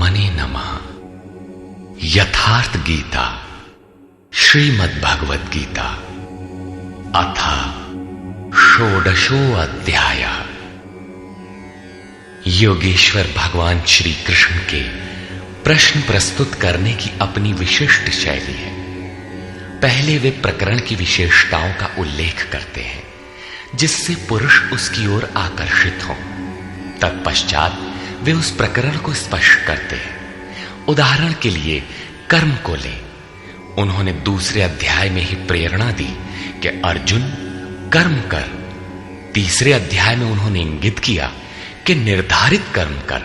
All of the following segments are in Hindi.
आत्मने नमः। यथार्थ गीता श्रीमद् भगवद गीता अथ षोडशो अध्यायः। योगेश्वर भगवान श्री कृष्ण के प्रश्न प्रस्तुत करने की अपनी विशिष्ट शैली है। पहले वे प्रकरण की विशेषताओं का उल्लेख करते हैं जिससे पुरुष उसकी ओर आकर्षित हो। तत्पश्चात वे उस प्रकरण को स्पष्ट करते हैं। उदाहरण के लिए कर्म को लें। उन्होंने दूसरे अध्याय में ही प्रेरणा दी कि अर्जुन कर्म कर। तीसरे अध्याय में उन्होंने इंगित किया कि निर्धारित कर्म कर।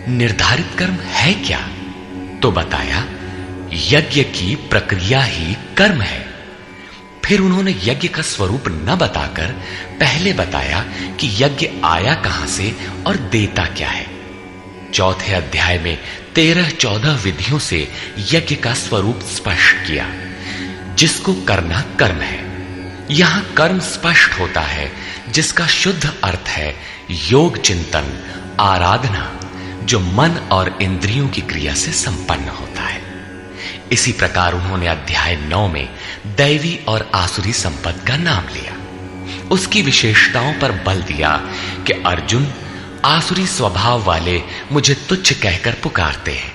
निर्धारित कर्म है क्या? तो बताया यज्ञ की प्रक्रिया ही कर्म है। फिर उन्होंने यज्ञ का स्वरूप न बताकर पहले बताया कि यज्ञ आया कहां से और देता क्या है। चौथे अध्याय में 13-14 विधियों से यज्ञ का स्वरूप स्पष्ट किया जिसको करना कर्म है। यहां कर्म स्पष्ट होता है जिसका शुद्ध अर्थ है योग चिंतन, आराधना, जो मन और इंद्रियों की क्रिया से संपन्न होता है। इसी प्रकार उन्होंने अध्याय 9 में दैवी और आसुरी संपद का नाम लिया। उसकी विशेषताओं पर बल दिया कि अर्जुन आसुरी स्वभाव वाले मुझे तुच्छ कहकर पुकारते हैं।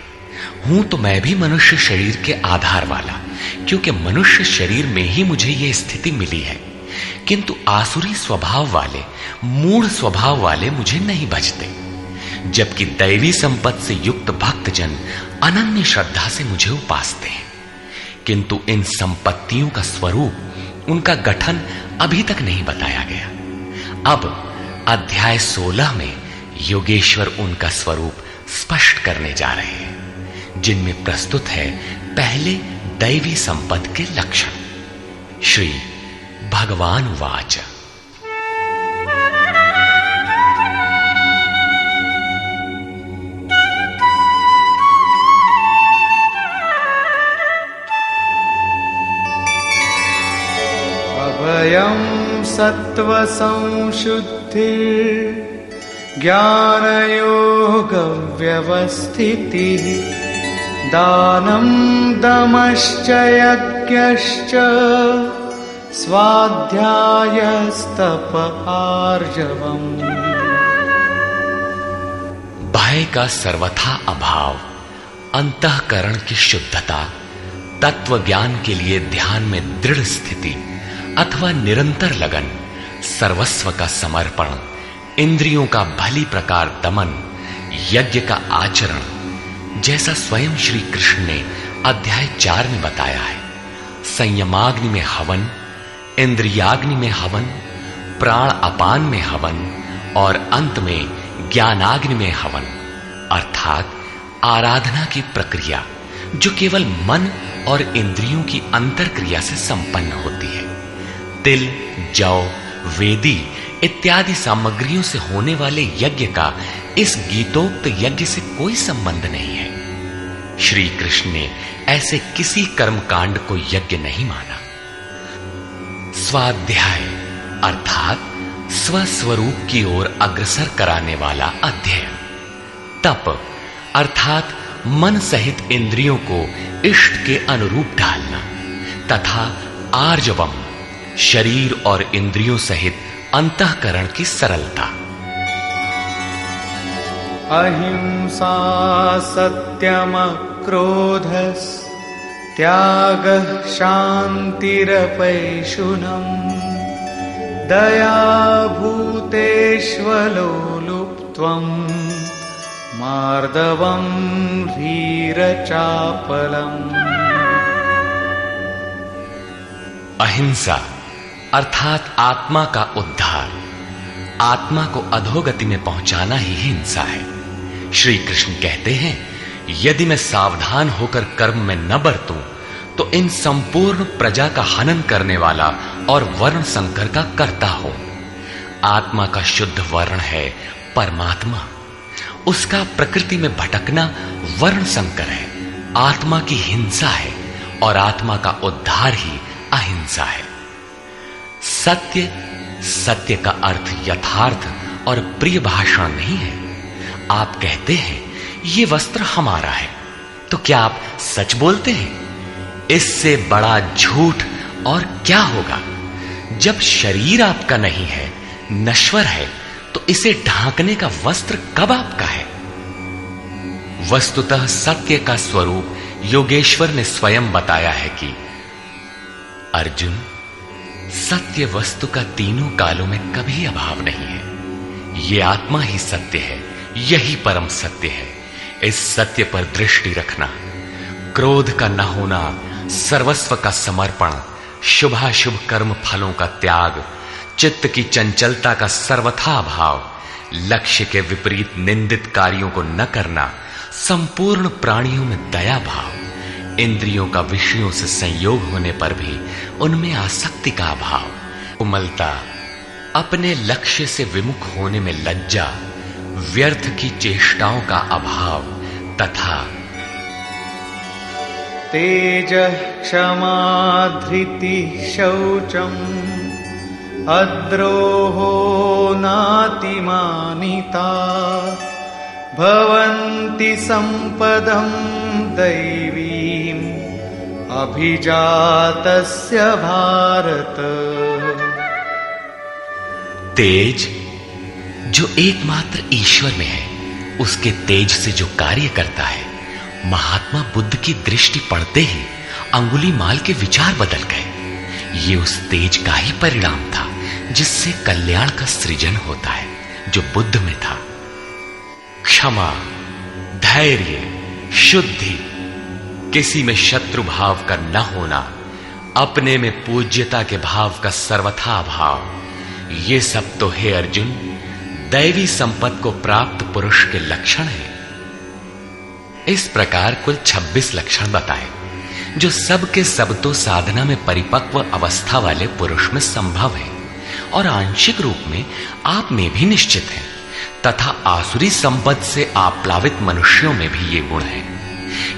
हूं तो मैं भी मनुष्य शरीर के आधार वाला, क्योंकि मनुष्य शरीर में ही मुझे यह स्थिति मिली है। किंतु आसुरी स्वभाव वाले, मूढ़ स्वभाव वाले मुझे नहीं भजते, जबकि दैवी संपत्त से युक्त भक्तजन अनन्य श्रद्धा से मुझे उपासते हैं। किंतु इन संपत्तियों का स्वरूप, उनका गठन अभी तक नहीं बताया गया। अब अध्याय 16 में योगेश्वर उनका स्वरूप स्पष्ट करने जा रहे हैं, जिनमें प्रस्तुत है पहले दैवी संपत्ति के लक्षण। श्री भगवान वाच। अभयं सत्त्व संशुद्धिर् ज्ञानयोग व्यवस्थितिः दानं दमश्च यज्ञश्च स्वाध्यायस्तप आर्जवम्। भय का सर्वथा अभाव, अंतःकरण की शुद्धता, तत्व ज्ञान के लिए ध्यान में दृढ़ स्थिति अथवा निरंतर लगन, सर्वस्व का समर्पण, इंद्रियों का भली प्रकार दमन, यज्ञ का आचरण, जैसा स्वयं श्री कृष्ण ने अध्याय 4 में बताया है। संयमाग्नि में हवन, इंद्रियाग्नि में हवन, प्राण अपान में हवन और अंत में ज्ञानाग्नि में हवन, अर्थात आराधना की प्रक्रिया जो केवल मन और इंद्रियों की अंतर क्रिया से संपन्न होती है। तिल, जौ, वेदी इत्यादि सामग्रियों से होने वाले यज्ञ का इस गीतोक्त यज्ञ से कोई संबंध नहीं है। श्री कृष्ण ने ऐसे किसी कर्मकांड को यज्ञ नहीं माना। स्वाध्याय अर्थात स्वस्वरूप की ओर अग्रसर कराने वाला अध्ययन। तप अर्थात मन सहित इंद्रियों को इष्ट के अनुरूप ढालना, तथा आर्जवम शरीर और इंद्रियों सहित अंतःकरण की सरलता। अहिंसा सत्यम क्रोधस् त्यागः शान्तिरपैशुनम् दया भूतेष्वलोलुप्त्वम् मार्दवम् धीरचापलम्। अहिंसा अर्थात आत्मा का उद्धार, आत्मा को अधोगति में पहुंचाना ही हिंसा है। श्री कृष्ण कहते हैं, यदि मैं सावधान होकर कर्म में न बरतूं तो इन संपूर्ण प्रजा का हनन करने वाला और वर्ण संकर का कर्ता हूं। आत्मा का शुद्ध वर्ण है परमात्मा। उसका प्रकृति में भटकना वर्ण संकर है, आत्मा की हिंसा है, और आत्मा का उद्धार ही अहिंसा है। सत्य, सत्य का अर्थ यथार्थ और प्रिय भाषण नहीं है। आप कहते हैं ये वस्त्र हमारा है, तो क्या आप सच बोलते हैं? इससे बड़ा झूठ और क्या होगा? जब शरीर आपका नहीं है, नश्वर है, तो इसे ढांकने का वस्त्र कब आपका है? वस्तुतः सत्य का स्वरूप योगेश्वर ने स्वयं बताया है कि अर्जुन, सत्य वस्तु का तीनों कालों में कभी अभाव नहीं है। ये आत्मा ही सत्य है, यही परम सत्य है। इस सत्य पर दृष्टि रखना, क्रोध का न होना, सर्वस्व का समर्पण, शुभाशुभ कर्म फलों का त्याग, चित्त की चंचलता का सर्वथा अभाव, लक्ष्य के विपरीत निंदित कार्यों को न करना, संपूर्ण प्राणियों में दया भाव, इंद्रियों का विषयों से संयोग होने पर भी उनमें आसक्ति का अभाव, कोमलता, अपने लक्ष्य से विमुख होने में लज्जा, व्यर्थ की चेष्टाओं का अभाव तथा तेजः क्षमा धृतिः शौचम् अद्रोहो नातिमानिता भवन्ति सम्पदं दैवीम् अभिजातस्य भारत। तेज जो एकमात्र ईश्वर में है, उसके तेज से जो कार्य करता है, महात्मा बुद्ध की दृष्टि पड़ते ही अंगुलीमाल के विचार बदल गए। ये उस तेज का ही परिणाम था जिससे कल्याण का सृजन होता है, जो बुद्ध में था। क्षमा, धैर्य, शुद्धि, किसी में शत्रु भाव का न होना, अपने में पूज्यता के भाव का सर्वथा अभाव, ये सब तो हे अर्जुन दैवी संपत्ति को प्राप्त पुरुष के लक्षण हैं। इस प्रकार कुल 26 लक्षण बताए, जो सब के सब तो साधना में परिपक्व अवस्था वाले पुरुष में संभव है और आंशिक रूप में आप में भी निश्चित है, तथा आसुरी संपत्ति से आप्लावित मनुष्यों में भी ये गुण है,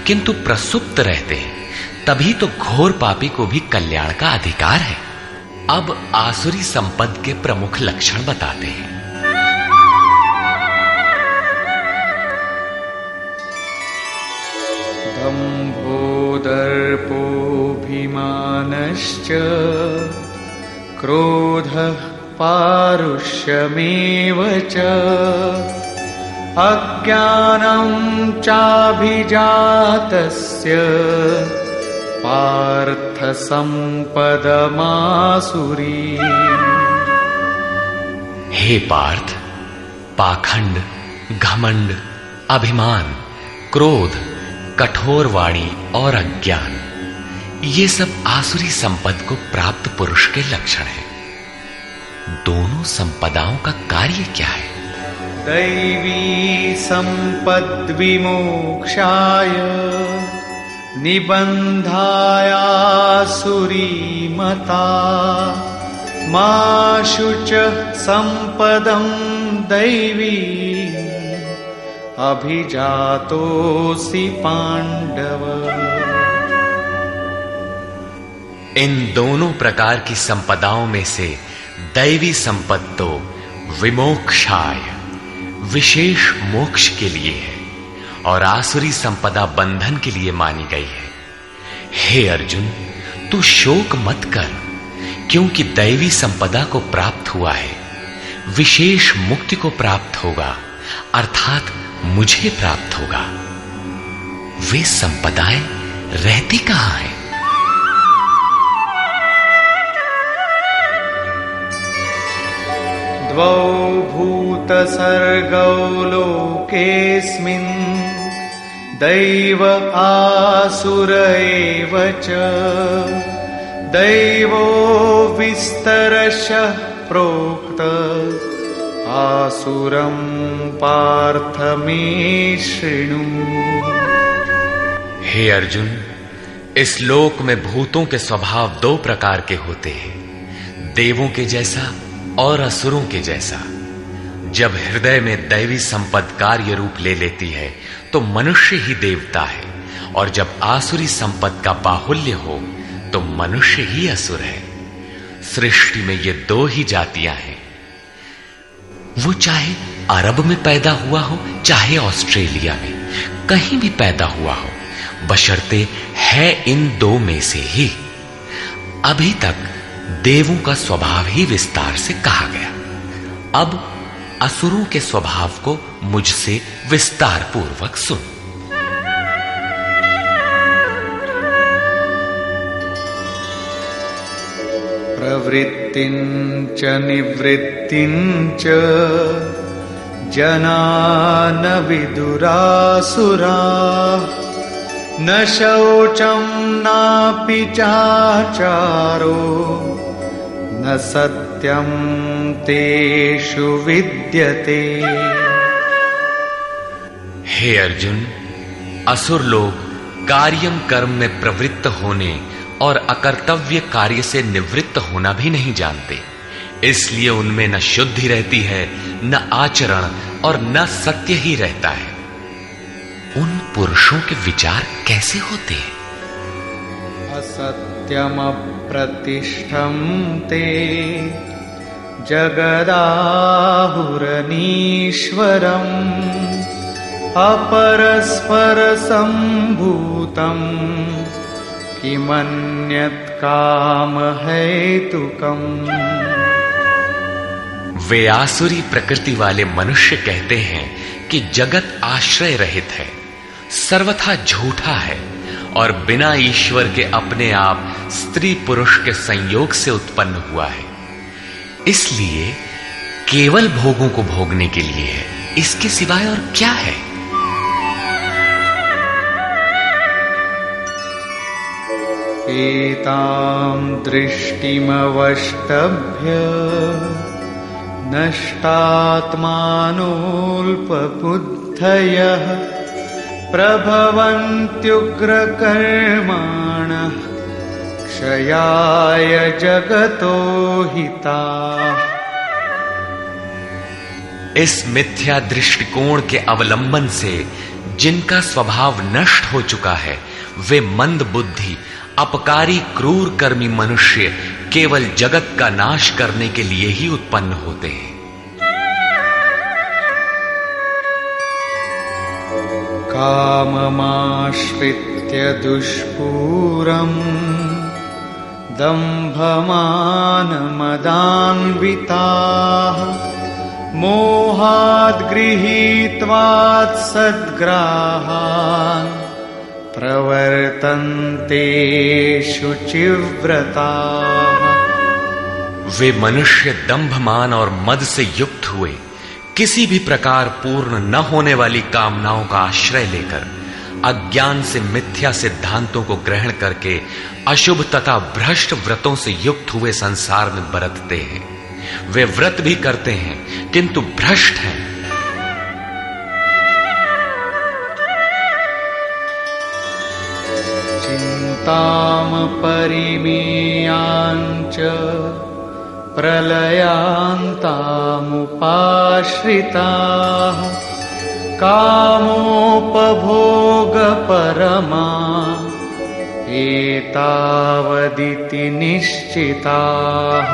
किंतु प्रसुप्त रहते हैं, तभी तो घोर पापी को भी कल्याण का अधिकार है। अब आसुरी संपत्ति के प्रमुख लक्षण बताते हैं। दम्भो दर्पोऽभिमानश्च क्रोधः पारुष्यमेव च अज्ञानं चाभिजातस्य पार्थ संपदमासुरी। हे पार्थ, पाखंड, घमंड, अभिमान, क्रोध, कठोर वाणी और अज्ञान, ये सब आसुरी संपद को प्राप्त पुरुष के लक्षण हैं। दोनों संपदाओं का कार्य क्या है? दैवी संपद् विमोक्षाय निबन्धायासुरी मता मा शुचः संपदं दैवी अभिजातोऽसि पांडव। इन दोनों प्रकार की संपदाओं में से दैवी संपत्ति तो विमोक्षाय, विशेष मोक्ष के लिए है, और आसुरी संपदा बंधन के लिए मानी गई है। हे अर्जुन, तू शोक मत कर, क्योंकि दैवी संपदा को प्राप्त हुआ है, विशेष मुक्ति को प्राप्त होगा, अर्थात मुझे प्राप्त होगा। वे संपदाएं रहती कहां हैं? द्वौ भूतसर्गौ लोकेऽस्मिन् दैव आसुर एव च दैवो विस्तरशः प्रोक्त आसुरं पार्थ मे शृणु। हे अर्जुन, इस लोक में भूतों के स्वभाव दो प्रकार के होते हैं, देवों के जैसा और असुरों के जैसा। जब हृदय में दैवी संपद कार्य रूप ले लेती है तो मनुष्य ही देवता है, और जब आसुरी संपद का बाहुल्य हो तो मनुष्य ही असुर है। सृष्टि में ये दो ही जातियां हैं, वो चाहे अरब में पैदा हुआ हो चाहे ऑस्ट्रेलिया में, कहीं भी पैदा हुआ हो, बशर्ते है इन दो में से ही। अभी तक देवों का स्वभाव ही विस्तार से कहा गया, अब असुरों के स्वभाव को मुझसे विस्तार पूर्वक सुन। प्रवृत्तिञ्च निवृत्तिञ्च जना न विदुरासुराः न शौचं नापि चाचारो न सत्यं तेषु विद्यते। हे अर्जुन, असुर लोग कार्यम कर्म में प्रवृत्त होने और अकर्तव्य कार्य से निवृत्त होना भी नहीं जानते, इसलिए उनमें न शुद्धि रहती है, न आचरण और न सत्य ही रहता है। उन पुरुषों के विचार कैसे होते हैं? असत्यम प्रतिष्ठं ते जगदाहुरनीश्वरम् अपरस्पर संभूतम् किमन्यत् काम हेतुकम्। वे आसुरी प्रकृति वाले मनुष्य कहते हैं कि जगत आश्रय रहित है, सर्वथा झूठा है और बिना ईश्वर के अपने आप स्त्री पुरुष के संयोग से उत्पन्न हुआ है, इसलिए केवल भोगों को भोगने के लिए है, इसके सिवाय और क्या है? एतां दृष्टिमवष्टभ्य नष्टात्मानोऽल्पबुद्धयः प्रभवन्त्युग्रकर्माणः क्षयाय जगतो हिताः। इस मिथ्या दृष्टिकोण के अवलंबन से जिनका स्वभाव नष्ट हो चुका है, वे मंद बुद्धि अपकारी क्रूर कर्मी मनुष्य केवल जगत का नाश करने के लिए ही उत्पन्न होते हैं। काममाश्रित्य दुष्पूरम् दम्भमानमदान्विताः मोहाद् गृहीत्वात् सद्ग्राहान् प्रवर्तन्ते शुचिव्रताः। वे मनुष्य दंभमान और मद से युक्त हुए किसी भी प्रकार पूर्ण न होने वाली कामनाओं का आश्रय लेकर अज्ञान से मिथ्या सिद्धांतों को ग्रहण करके अशुभ तथा भ्रष्ट व्रतों से युक्त हुए संसार में बरतते हैं। वे व्रत भी करते हैं किंतु भ्रष्ट हैं। चिंताम परिमेयांच प्रलयांतामुपाश्रिताः कामोपभोगपरमा एतावदिति निश्चिताः।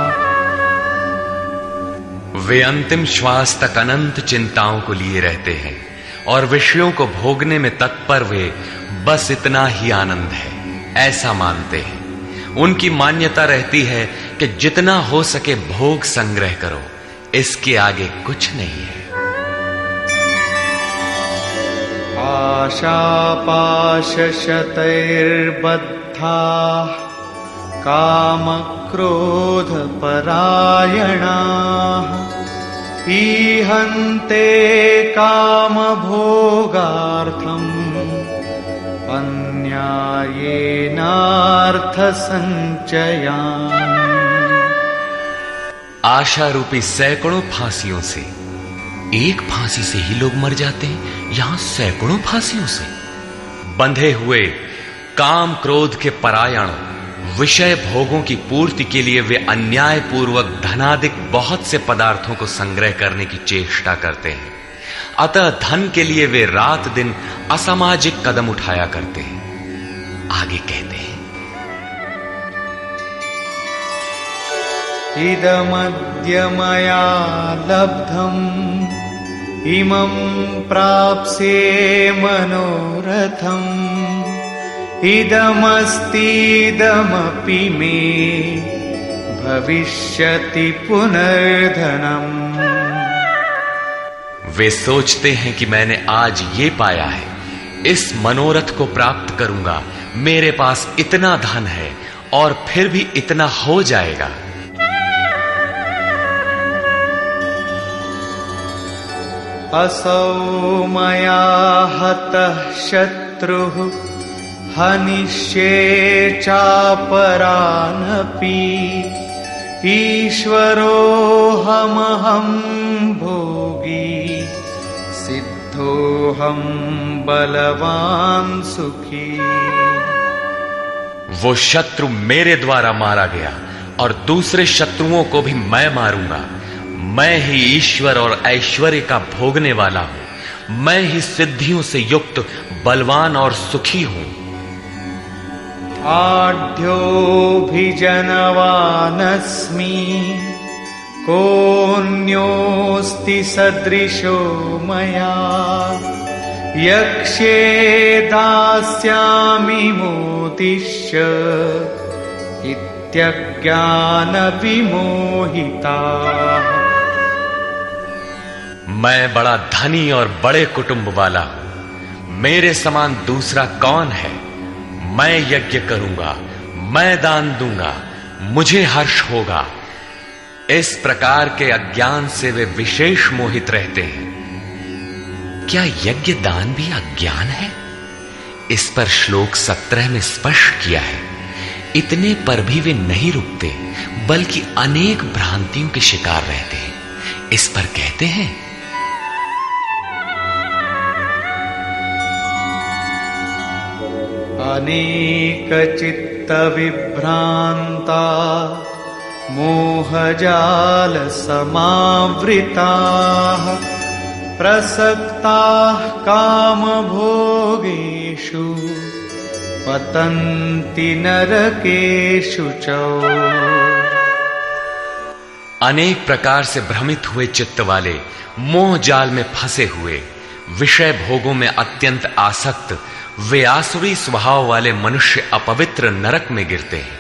वे अंतिम श्वास तक अनंत चिंताओं को लिए रहते हैं और विषयों को भोगने में तत्पर वे बस इतना ही आनंद है ऐसा मानते हैं। उनकी मान्यता रहती है कि जितना हो सके भोग संग्रह करो, इसके आगे कुछ नहीं है। आशापाशशतैर्बद्धाः कामक्रोधपरायणाः ईहन्ते कामभोगार्थम् अन्यायेनार्थसञ्चयान्। आशा रूपी सैकड़ों फांसियों से एक फांसी से ही लोग मर जाते हैं, यहां सैकड़ों फांसियों से बंधे हुए काम क्रोध के परायण विषय भोगों की पूर्ति के लिए वे अन्याय पूर्वक धनाधिक बहुत से पदार्थों को संग्रह करने की चेष्टा करते हैं। अतः धन के लिए वे रात दिन असामाजिक कदम उठाया करते हैं। आगे कहते हैं, इदमद्य मया लब्धम् इमं प्राप्स्ये मनोरथम् इदमस्तीदमपि मे भविष्यति पुनर्धनम्। वे सोचते हैं कि मैंने आज ये पाया है, इस मनोरथ को प्राप्त करूंगा, मेरे पास इतना धन है और फिर भी इतना हो जाएगा। असौ मया हतः शत्रुः हनिष्ये चापरानपि ईश्वरोऽहमहं भोगी सिद्धोऽहं बलवान् सुखी। वो शत्रु मेरे द्वारा मारा गया और दूसरे शत्रुओं को भी मैं मारूंगा। मैं ही ईश्वर और ऐश्वर्य का भोगने वाला हूं। मैं ही सिद्धियों से युक्त बलवान और सुखी हूं। आढ्योऽभिजनवानस्मि कोऽन्योऽस्ति सदृशो मया यक्ष्ये दास्यामि मोदिष्य इत्यज्ञानविमोहिताः। मैं बड़ा धनी और बड़े कुटुंब वाला हूं। मेरे समान दूसरा कौन है? मैं यज्ञ करूंगा, मैं दान दूंगा, मुझे हर्ष होगा। इस प्रकार के अज्ञान से वे विशेष मोहित रहते हैं। क्या यज्ञ दान भी अज्ञान है? इस पर श्लोक 17 में स्पष्ट किया है। इतने पर भी वे नहीं रुकते, बल्कि अनेक भ्रांतियों के शिकार रहते हैं। इस पर कहते हैं, अनेकचित्तविभ्रान्ता मोहजाल समावृताः प्रसक्ताः कामभोगेषु पतन्ति नरकेषु च। अनेक प्रकार से भ्रमित हुए चित्त वाले, मोह जाल में फंसे हुए, विषय भोगों में अत्यंत आसक्त वे आसुरी स्वभाव वाले मनुष्य अपवित्र नरक में गिरते हैं।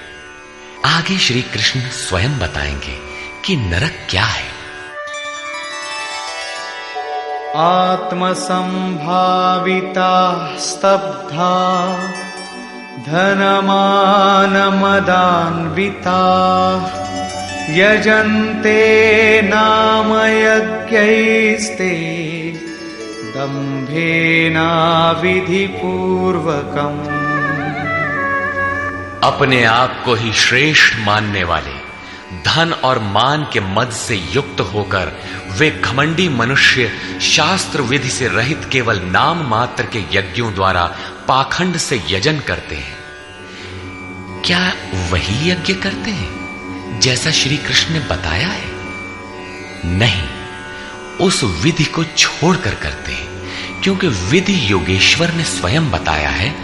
आगे श्री कृष्ण स्वयं बताएंगे कि नरक क्या है। आत्मसंभाविता स्तब्धा धनमानमदान्विता यजन्ते नाम यज्ञैस्ते दम्भेनाविधिपूर्वकम्। अपने आप को ही श्रेष्ठ मानने वाले, धन और मान के मद से युक्त होकर वे घमंडी मनुष्य शास्त्र विधि से रहित केवल नाम मात्र के यज्ञों द्वारा पाखंड से यजन करते हैं। क्या वही यज्ञ करते हैं जैसा श्री कृष्ण ने बताया है? नहीं, उस विधि को छोड़कर करते हैं, क्योंकि विधि योगेश्वर ने स्वयं बताया है।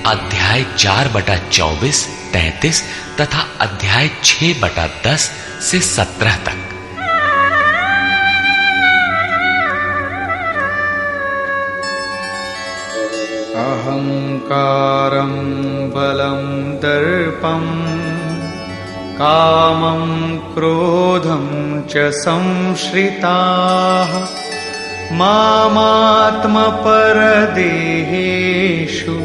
अध्याय 4/24, 33 तथा अध्याय 6/10 से 17 तक। अहंकारं बलं दर्पं कामं क्रोधं च संश्रिताः मामात्मपरदेहेषु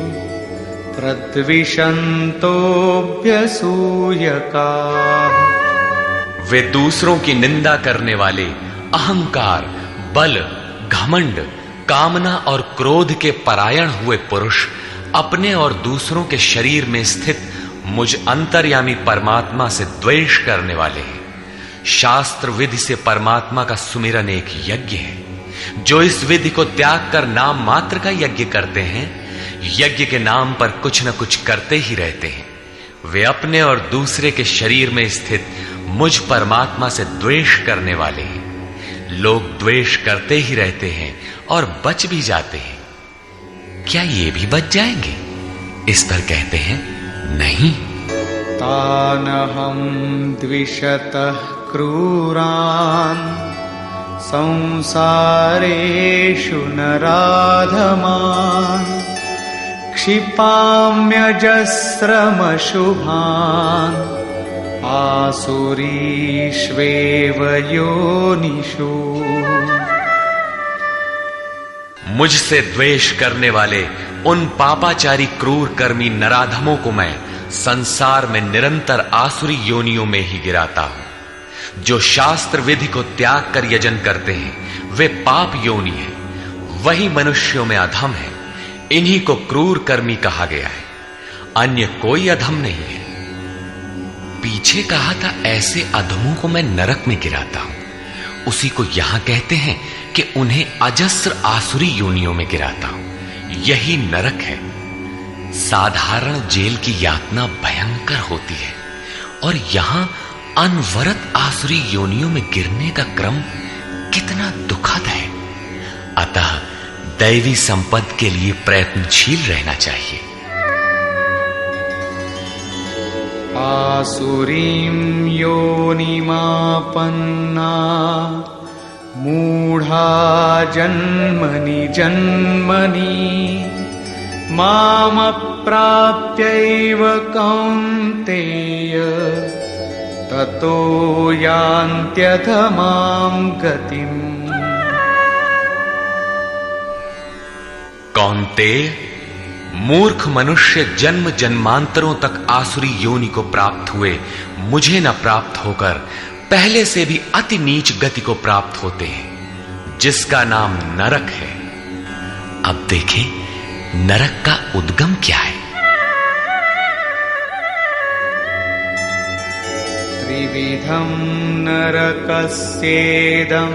प्रद्विषन्तोऽभ्यसूयकाः। वे दूसरों की निंदा करने वाले, अहंकार, बल, घमंड, कामना और क्रोध के परायण हुए पुरुष अपने और दूसरों के शरीर में स्थित मुझ अंतर्यामी परमात्मा से द्वेष करने वाले हैं। शास्त्र विधि से परमात्मा का सुमिरन एक यज्ञ है। जो इस विधि को त्याग कर नाम मात्र का यज्ञ करते हैं, यज्ञ के नाम पर कुछ न कुछ करते ही रहते हैं। वे अपने और दूसरे के शरीर में स्थित मुझ परमात्मा से द्वेष करने वाले हैं। लोग द्वेष करते ही रहते हैं और बच भी जाते हैं। क्या ये भी बच जाएंगे? इस पर कहते हैं नहीं। तानहं द्विषतः क्रूरान् संसारेषु नराधमान् क्षिपाम्यजस्रमशुभान् आसुरीष्वेव योनिषु। मुझसे द्वेष करने वाले उन पापाचारी क्रूर कर्मी नराधमों को मैं संसार में निरंतर आसुरी योनियों में ही गिराता हूं। जो शास्त्र विधि को त्याग कर यजन करते हैं वे पाप योनि है, वही मनुष्यों में अधम है। इन्हीं को क्रूर कर्मी कहा गया है, अन्य कोई अधम नहीं है। पीछे कहा था ऐसे अधमों को मैं नरक में गिराता हूं, उसी को यहां कहते हैं कि उन्हें अजस्र आसुरी योनियों में गिराता हूं। यही नरक है। साधारण जेल की यातना भयंकर होती है और यहां अनवरत आसुरी योनियों में गिरने का क्रम कितना दुखद है। अतः दैवी संपद के लिए प्रयत्नशील रहना चाहिए। आसुरीं योनिमापन्ना मूढ़ा जन्मनि जन्मनि मामप्राप्यैव कौन्तेय ततो यान्त्यधमां गतिम्। कौन्तेय, मूर्ख मनुष्य जन्म जन्मांतरों तक आसुरी योनि को प्राप्त हुए मुझे न प्राप्त होकर पहले से भी अति नीच गति को प्राप्त होते हैं, जिसका नाम नरक है। अब देखें नरक का उद्गम क्या है। त्रिविधं नरकस्येदं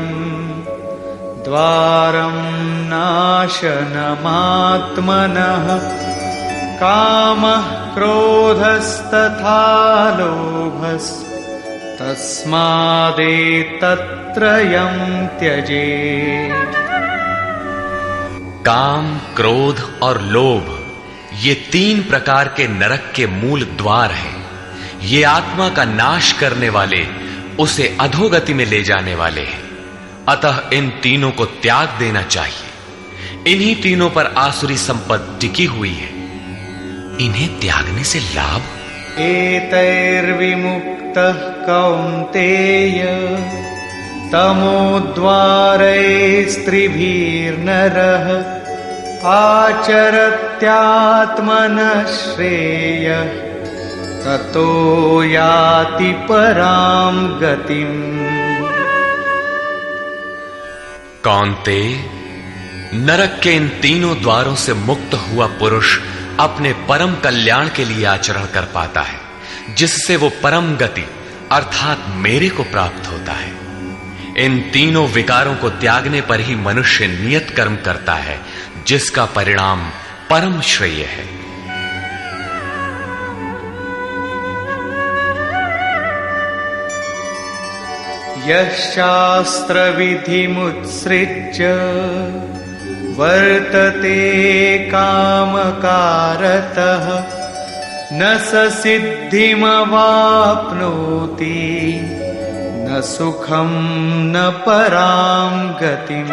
द्वारं नाशनमात्मनः कामः क्रोधस्तथा लोभस्तस्मादेतत्त्रयं त्यजेत्। काम, क्रोध और लोभ ये तीन प्रकार के नरक के मूल द्वार हैं। ये आत्मा का नाश करने वाले, उसे अधोगति में ले जाने वाले हैं। अतः इन तीनों को त्याग देना चाहिए। इन्हीं तीनों पर आसुरी संपत्ति टिकी हुई है। इन्हें त्यागने से लाभ एतैर्विमुक्तः कौन्तेय तमोद्वारैस्त्रिभिर्नरः आचरत्यात्मनः श्रेयः ततो याति परां गतिम्। कौन्तेय, नरक के इन तीनों द्वारों से मुक्त हुआ पुरुष अपने परम कल्याण के लिए आचरण कर पाता है, जिससे वो परम गति अर्थात मेरे को प्राप्त होता है। इन तीनों विकारों को त्यागने पर ही मनुष्य नियत कर्म करता है, जिसका परिणाम परम श्रेय है। यः शास्त्रविधिमुत्सृज्य वर्तते कामकारतः न स सिद्धिमवाप्नोति न सुखं न परां गतिम्।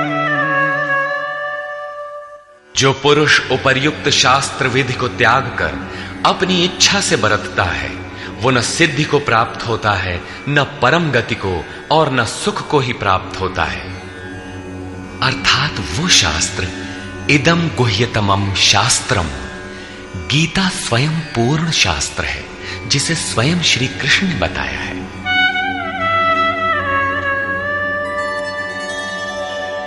जो पुरुष उपर्युक्त शास्त्र विधि को त्याग कर अपनी इच्छा से बरतता है, वो न सिद्धि को प्राप्त होता है, न परम गति को और न सुख को ही प्राप्त होता है। अर्थात वो शास्त्र इदम गुह्यतमम शास्त्रम, गीता स्वयं पूर्ण शास्त्र है, जिसे स्वयं श्री कृष्ण ने बताया है।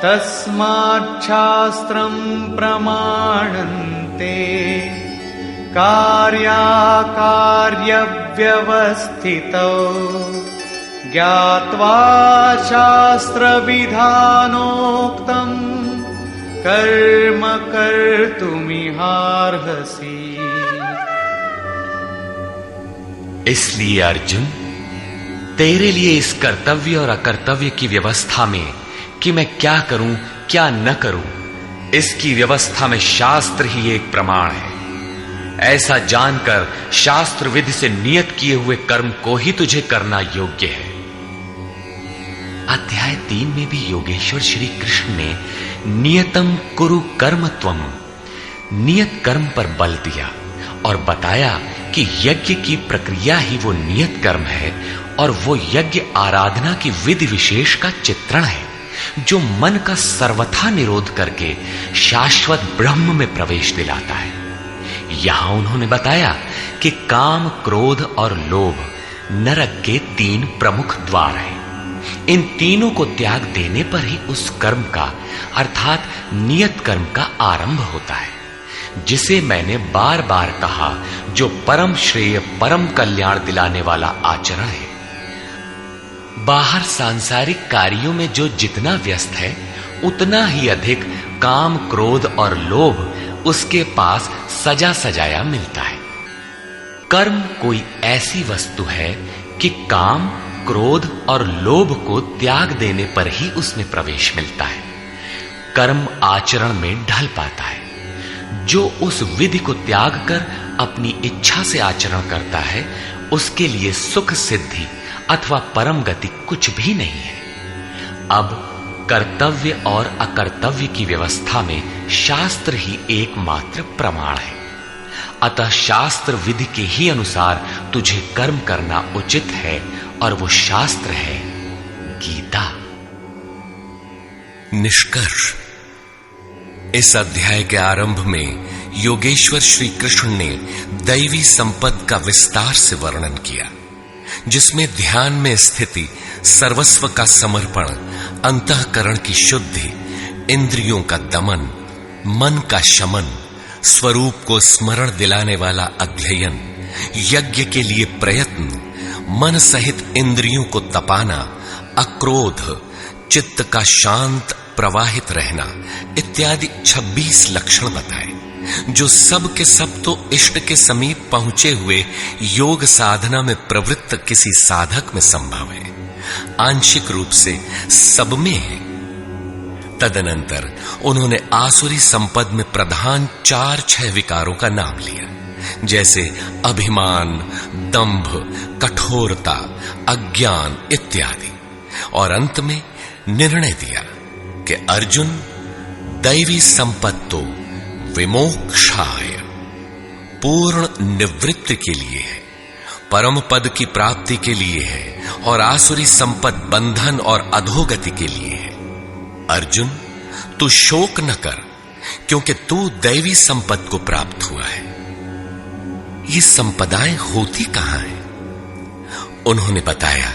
तस्माच्छास्त्रं प्रमाणन्ते कार्याकार्यव्यवस्थितौ ज्ञात्वा शास्त्रविधानोक्तं कर्म कर्तुमिहार्हसि। इसलिए अर्जुन, तेरे लिए इस कर्तव्य और अकर्तव्य की व्यवस्था में कि मैं क्या करूं क्या न करूं, इसकी व्यवस्था में शास्त्र ही एक प्रमाण है। ऐसा जानकर शास्त्र विधि से नियत किए हुए कर्म को ही तुझे करना योग्य है। अध्याय 3 में भी योगेश्वर श्री कृष्ण ने नियतम कुरु कर्म त्वम, नियत कर्म पर बल दिया और बताया कि यज्ञ की प्रक्रिया ही वो नियत कर्म है और वो यज्ञ आराधना की विधि विशेष का चित्रण है जो मन का सर्वथा निरोध करके शाश्वत ब्रह्म में प्रवेश दिलाता है। यहां उन्होंने बताया कि काम, क्रोध और लोभ नरक के 3 प्रमुख द्वार हैं। इन तीनों को त्याग देने पर ही उस कर्म का अर्थात नियत कर्म का आरंभ होता है, जिसे मैंने बार बार कहा, जो परम श्रेय, परम कल्याण दिलाने वाला आचरण है। बाहर सांसारिक कार्यों में जो जितना व्यस्त है, उतना ही अधिक काम, क्रोध और लोभ उसके पास सजा सजाया मिलता है। कर्म कोई ऐसी वस्तु है कि काम, क्रोध और लोभ को त्याग देने पर ही उसमें प्रवेश मिलता है, कर्म आचरण में ढल पाता है। जो उस विधि को त्याग कर अपनी इच्छा से आचरण करता है, उसके लिए सुख, सिद्धि अथवा परम गति कुछ भी नहीं है। अब कर्तव्य और अकर्तव्य की व्यवस्था में शास्त्र ही एकमात्र प्रमाण है। अतः शास्त्र विधि के ही अनुसार तुझे कर्म करना उचित है और वो शास्त्र है गीता। निष्कर्ष, इस अध्याय के आरंभ में योगेश्वर श्री कृष्ण ने दैवी संपद का विस्तार से वर्णन किया, जिसमें ध्यान में स्थिति, सर्वस्व का समर्पण, अंतःकरण की शुद्धि, इंद्रियों का दमन, मन का शमन, स्वरूप को स्मरण दिलाने वाला अध्ययन, यज्ञ के लिए प्रयत्न, मन सहित इंद्रियों को तपाना, अक्रोध, चित्त का शांत प्रवाहित रहना इत्यादि 26 लक्षण बताए, जो सब के सब तो इष्ट के समीप पहुंचे हुए योग साधना में प्रवृत्त किसी साधक में संभव है, आंशिक रूप से सब में है। तदनंतर उन्होंने आसुरी संपद में प्रधान 4-6 विकारों का नाम लिया, जैसे अभिमान, दंभ, कठोरता, अज्ञान इत्यादि, और अंत में निर्णय दिया कि अर्जुन, दैवी संपत्तो विमोक्षाय, पूर्ण निवृत्ति के लिए है, परम पद की प्राप्ति के लिए है, और आसुरी संपद बंधन और अधोगति के लिए है। अर्जुन, तू शोक न कर, क्योंकि तू दैवी संपद को प्राप्त हुआ है। ये संपदाएं होती कहां हैं? उन्होंने बताया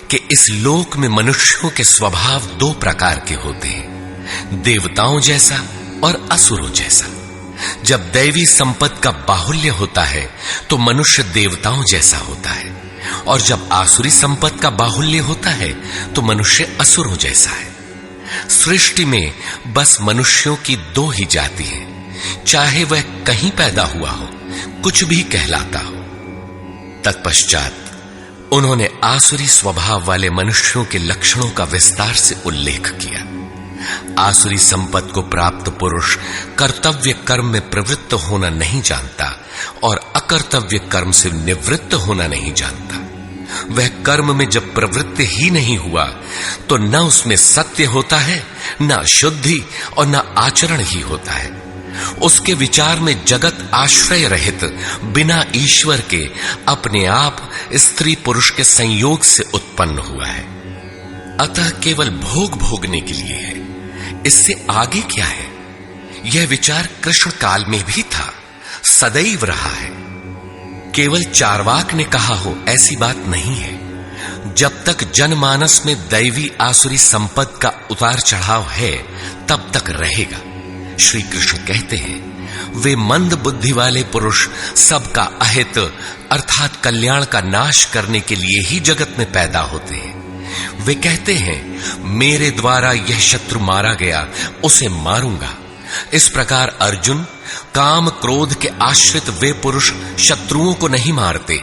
कि इस लोक में मनुष्यों के स्वभाव 2 प्रकार के होते हैं, देवताओं जैसा और असुरों जैसा। जब दैवी संपद का बाहुल्य होता है तो मनुष्य देवताओं जैसा होता है, और जब आसुरी संपद का बाहुल्य होता है तो मनुष्य असुरों जैसा है। सृष्टि में बस मनुष्यों की 2 ही जाति हैं, चाहे वह कहीं पैदा हुआ हो, कुछ भी कहलाता हो। तत्पश्चात उन्होंने आसुरी स्वभाव वाले मनुष्यों के लक्षणों का विस्तार से उल्लेख किया। आसुरी संपद को प्राप्त पुरुष कर्तव्य कर्म में प्रवृत्त होना नहीं जानता और अकर्तव्य कर्म से निवृत्त होना नहीं जानता। वह कर्म में जब प्रवृत्त ही नहीं हुआ तो न उसमें सत्य होता है, न शुद्धि और न आचरण ही होता है। उसके विचार में जगत आश्रय रहित, बिना ईश्वर के, अपने आप स्त्री पुरुष के संयोग से उत्पन्न हुआ है। अतः केवल भोग भोगने के लिए है, इससे आगे क्या है? यह विचार कृष्ण काल में भी था, सदैव रहा है। केवल चार्वाक ने कहा हो ऐसी बात नहीं है। जब तक जनमानस में दैवी आसुरी संपद का उतार चढ़ाव है, तब तक रहेगा। श्री कृष्ण कहते हैं, वे मंद बुद्धि वाले पुरुष सबका अहित अर्थात कल्याण का नाश करने के लिए ही जगत में पैदा होते हैं। वे कहते हैं, मेरे द्वारा यह शत्रु मारा गया, उसे मारूंगा। इस प्रकार अर्जुन, काम क्रोध के आश्रित वे पुरुष शत्रुओं को नहीं मारते,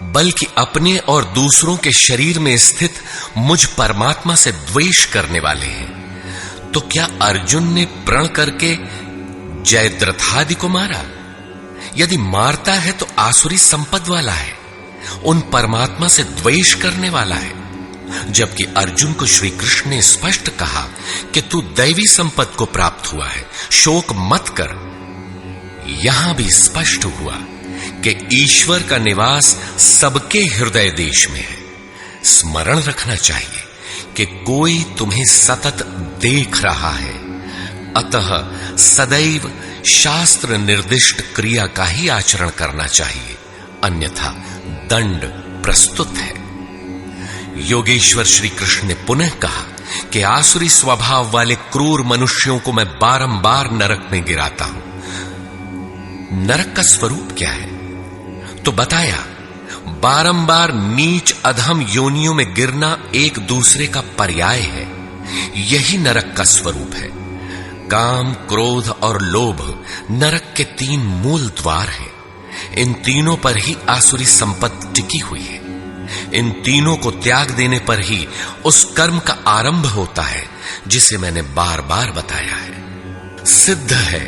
बल्कि अपने और दूसरों के शरीर में स्थित मुझ परमात्मा से द्वेष करने वाले हैं। तो क्या अर्जुन ने प्रण करके जयद्रथादि को मारा? यदि मारता है तो आसुरी संपद वाला है, उन परमात्मा से द्वेष करने वाला है। जबकि अर्जुन को श्री कृष्ण ने स्पष्ट कहा कि तू दैवी संपत्ति को प्राप्त हुआ है, शोक मत कर। यहां भी स्पष्ट हुआ कि ईश्वर का निवास सबके हृदय देश में है। स्मरण रखना चाहिए कि कोई तुम्हें सतत देख रहा है, अतः सदैव शास्त्र निर्दिष्ट क्रिया का ही आचरण करना चाहिए, अन्यथा दंड प्रस्तुत है। योगेश्वर श्री कृष्ण ने पुनः कहा कि आसुरी स्वभाव वाले क्रूर मनुष्यों को मैं बारंबार नरक में गिराता हूं। नरक का स्वरूप क्या है? तो बताया, बारंबार नीच अधम योनियों में गिरना एक दूसरे का पर्याय है। यही नरक का स्वरूप है। काम, क्रोध और लोभ नरक के 3 मूल द्वार हैं। इन तीनों पर ही आसुरी संपत्ति टिकी हुई है। इन तीनों को त्याग देने पर ही उस कर्म का आरंभ होता है जिसे मैंने बार बार बताया है। सिद्ध है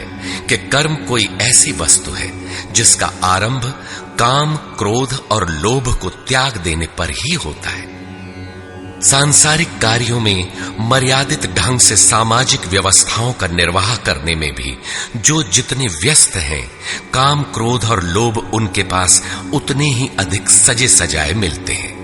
कि कर्म कोई ऐसी वस्तु है जिसका आरंभ काम, क्रोध और लोभ को त्याग देने पर ही होता है। सांसारिक कार्यों में मर्यादित ढंग से सामाजिक व्यवस्थाओं का निर्वाह करने में भी जो जितने व्यस्त हैं, काम, क्रोध और लोभ उनके पास उतने ही अधिक सजे सजाए मिलते हैं।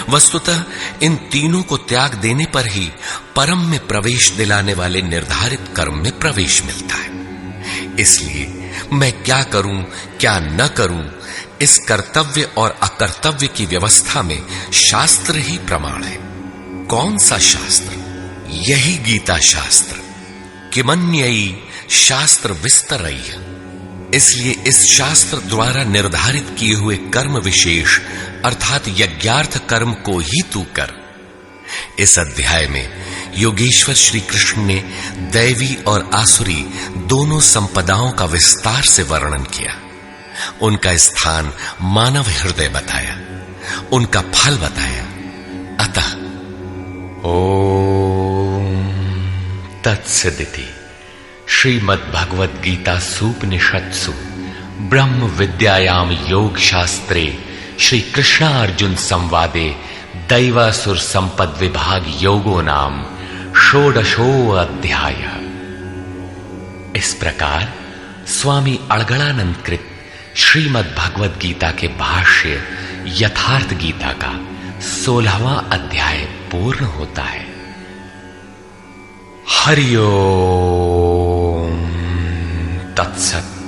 वस्तुतः इन तीनों को त्याग देने पर ही परम में प्रवेश दिलाने वाले निर्धारित कर्म में प्रवेश मिलता है। इसलिए मैं क्या करूं, क्या न करूं, इस कर्तव्य और अकर्तव्य की व्यवस्था में शास्त्र ही प्रमाण है। कौन सा शास्त्र? यही गीता शास्त्र। किमन्ययी शास्त्र विस्तरय्य। इसलिए इस शास्त्र द्वारा निर्धारित किए हुए कर्म विशेष अर्थात यज्ञार्थ कर्म को ही तू कर। इस अध्याय में योगेश्वर श्री कृष्ण ने दैवी और आसुरी दोनों संपदाओं का विस्तार से वर्णन किया। उनका स्थान मानव हृदय बताया, उनका फल बताया। अतः ओम तत्सदिति श्रीमद्भगवद गीता सूपनिषत्सु ब्रह्म विद्यायाम योग शास्त्रे श्री कृष्णार्जुन संवादे दैवासुर संपद विभाग योगो नाम षोडशो अध्याय। इस प्रकार स्वामी अड़गड़ानंद कृत श्रीमद् भगवद गीता के भाष्य यथार्थ गीता का 16वां अध्याय पूर्ण होता है। हरि ओम तत्सत।